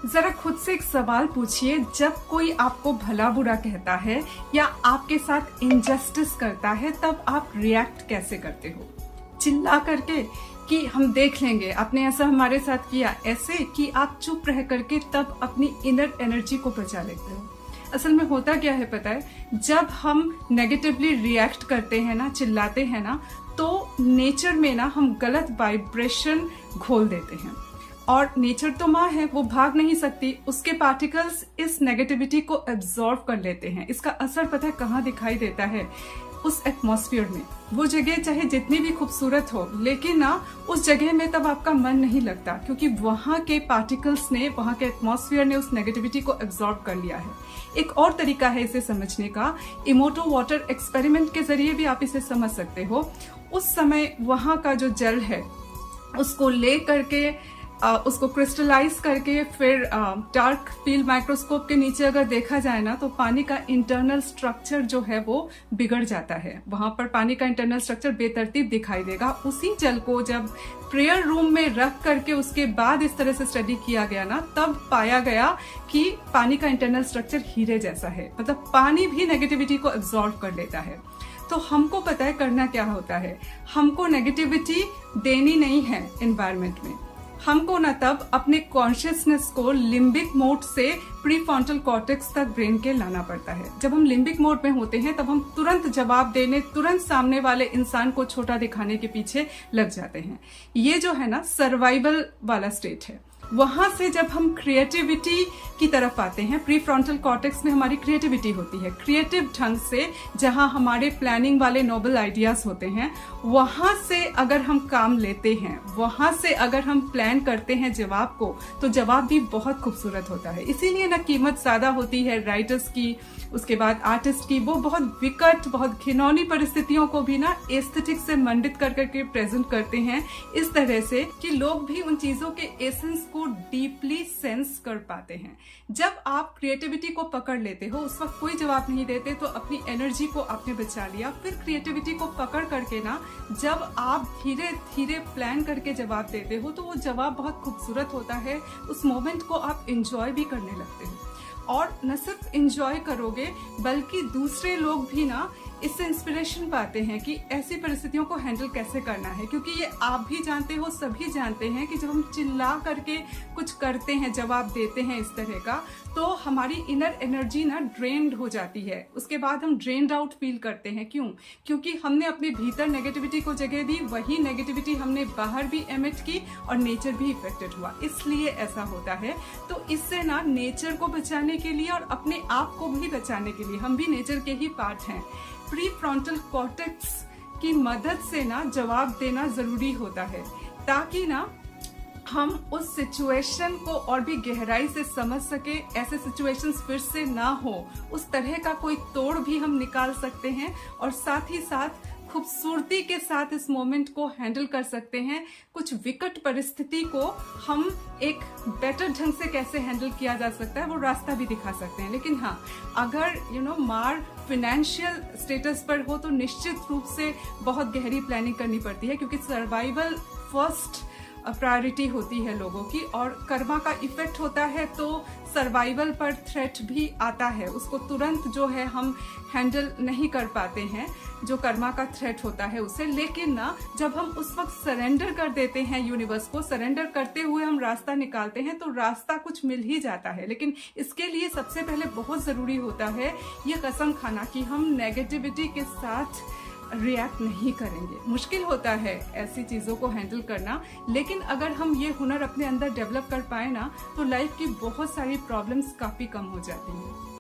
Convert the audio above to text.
जरा खुद से एक सवाल पूछिए, जब कोई आपको भला बुरा कहता है या आपके साथ इनजस्टिस करता है तब आप रिएक्ट कैसे करते हो? चिल्ला करके कि हम देख लेंगे, आपने ऐसा हमारे साथ किया, ऐसे कि आप चुप रह करके तब अपनी इनर एनर्जी को बचा लेते हो। असल में होता क्या है पता है, जब हम नेगेटिवली रिएक्ट करते हैं ना, चिल्लाते हैं ना, तो नेचर में ना हम गलत वाइब्रेशन घोल देते हैं। और नेचर तो माँ है, वो भाग नहीं सकती, उसके पार्टिकल्स इस नेगेटिविटी को एब्जॉर्ब कर लेते हैं। इसका असर पता है कहाँ दिखाई देता है? उस एटमॉस्फेयर में। वो जगह चाहे जितनी भी खूबसूरत हो, लेकिन ना उस जगह में तब आपका मन नहीं लगता, क्योंकि वहां के पार्टिकल्स ने, वहां के एटमॉस्फेयर ने उस नेगेटिविटी को एब्जॉर्ब कर लिया है। एक और तरीका है इसे समझने का, इमोटो वाटर एक्सपेरिमेंट के जरिए भी आप इसे समझ सकते हो। उस समय वहां का जो जल है उसको ले करके उसको क्रिस्टलाइज करके फिर डार्क फील्ड माइक्रोस्कोप के नीचे अगर देखा जाए ना, तो पानी का इंटरनल स्ट्रक्चर जो है वो बिगड़ जाता है। वहां पर पानी का इंटरनल स्ट्रक्चर बेतरतीब दिखाई देगा। उसी जल को जब प्रेयर रूम में रख करके उसके बाद इस तरह से स्टडी किया गया ना, तब पाया गया कि पानी का इंटरनल स्ट्रक्चर हीरे जैसा है। मतलब पानी भी नेगेटिविटी को एब्जॉर्ब कर लेता है। तो हमको पता है करना क्या होता है, हमको नेगेटिविटी देनी नहीं है एनवायरमेंट में। हमको ना तब अपने कॉन्शियसनेस को लिम्बिक मोड से प्रीफ्रंटल कॉर्टेक्स तक ब्रेन के लाना पड़ता है। जब हम लिम्बिक मोड में होते हैं तब हम तुरंत जवाब देने, तुरंत सामने वाले इंसान को छोटा दिखाने के पीछे लग जाते हैं। ये जो है ना सर्वाइवल वाला स्टेट है। वहां से जब हम क्रिएटिविटी की तरफ आते हैं, प्रीफ्रंटल कॉर्टेक्स में हमारी क्रिएटिविटी होती है। क्रिएटिव ढंग से जहां हमारे प्लानिंग वाले नोबल आइडियाज होते हैं, वहां से अगर हम काम लेते हैं, वहां से अगर हम प्लान करते हैं जवाब को, तो जवाब भी बहुत खूबसूरत होता है। इसीलिए ना कीमत ज्यादा होती है राइटर्स की, उसके बाद आर्टिस्ट की। वो बहुत विकट, बहुत घिनौनी परिस्थितियों को भी ना एस्थेटिक से मंडित कर करके प्रेजेंट करते हैं, इस तरह से कि लोग भी उन चीजों के एसेंस को डीपली सेंस कर पाते हैं। जब आप क्रिएटिविटी को पकड़ लेते हो, उस वक्त कोई जवाब नहीं देते, तो अपनी एनर्जी को आपने बचा लिया। फिर क्रिएटिविटी को पकड़ करके ना जब आप धीरे धीरे प्लान करके जवाब देते हो, तो वो जवाब बहुत खूबसूरत होता है। उस मोमेंट को आप एंजॉय भी करने लगते हो। और न सिर्फ एंजॉय करोगे, बल्कि दूसरे लोग भी ना इससे इंस्पिरेशन पाते हैं कि ऐसी परिस्थितियों को हैंडल कैसे करना है। क्योंकि ये आप भी जानते हो, सभी जानते हैं कि जब हम चिल्ला करके कुछ करते हैं, जवाब देते हैं इस तरह का, तो हमारी इनर एनर्जी ना ड्रेन्ड हो जाती है। उसके बाद हम ड्रेन्ड आउट फील करते हैं। क्यों? क्योंकि हमने अपने भीतर नेगेटिविटी को जगह दी, वही नेगेटिविटी हमने बाहर भी एमिट की और नेचर भी इफेक्टेड हुआ। इसलिए ऐसा होता है। तो इससे ना नेचर को बचाने के लिए और अपने आप को भी बचाने के लिए, हम भी नेचर के ही पार्ट हैं, प्रीफ्रंटल कॉर्टेक्स की मदद से ना जवाब देना जरूरी होता है, ताकि ना हम उस सिचुएशन को और भी गहराई से समझ सके, ऐसे सिचुएशंस फिर से ना हो, उस तरह का कोई तोड़ भी हम निकाल सकते हैं और साथ ही साथ खूबसूरती के साथ इस मोमेंट को हैंडल कर सकते हैं। कुछ विकट परिस्थिति को हम एक बेटर ढंग से कैसे हैंडल किया जा सकता है, वो रास्ता भी दिखा सकते हैं। लेकिन हाँ, अगर मार फाइनेंशियल स्टेटस पर हो, तो निश्चित रूप से बहुत गहरी प्लानिंग करनी पड़ती है, क्योंकि सर्वाइवल फर्स्ट प्रायोरिटी होती है लोगों की। और कर्मा का इफेक्ट होता है तो सर्वाइवल पर थ्रेट भी आता है, उसको तुरंत जो है हम हैंडल नहीं कर पाते हैं, जो कर्मा का थ्रेट होता है उसे। लेकिन ना जब हम उस वक्त सरेंडर कर देते हैं यूनिवर्स को, सरेंडर करते हुए हम रास्ता निकालते हैं, तो रास्ता कुछ मिल ही जाता है। लेकिन इसके लिए सबसे पहले बहुत जरूरी होता है ये कसम खाना कि हम नेगेटिविटी के साथ रिएक्ट नहीं करेंगे। मुश्किल होता है ऐसी चीजों को हैंडल करना, लेकिन अगर हम ये हुनर अपने अंदर डेवलप कर पाए ना, तो लाइफ की बहुत सारी प्रॉब्लम्स काफी कम हो जाती हैं।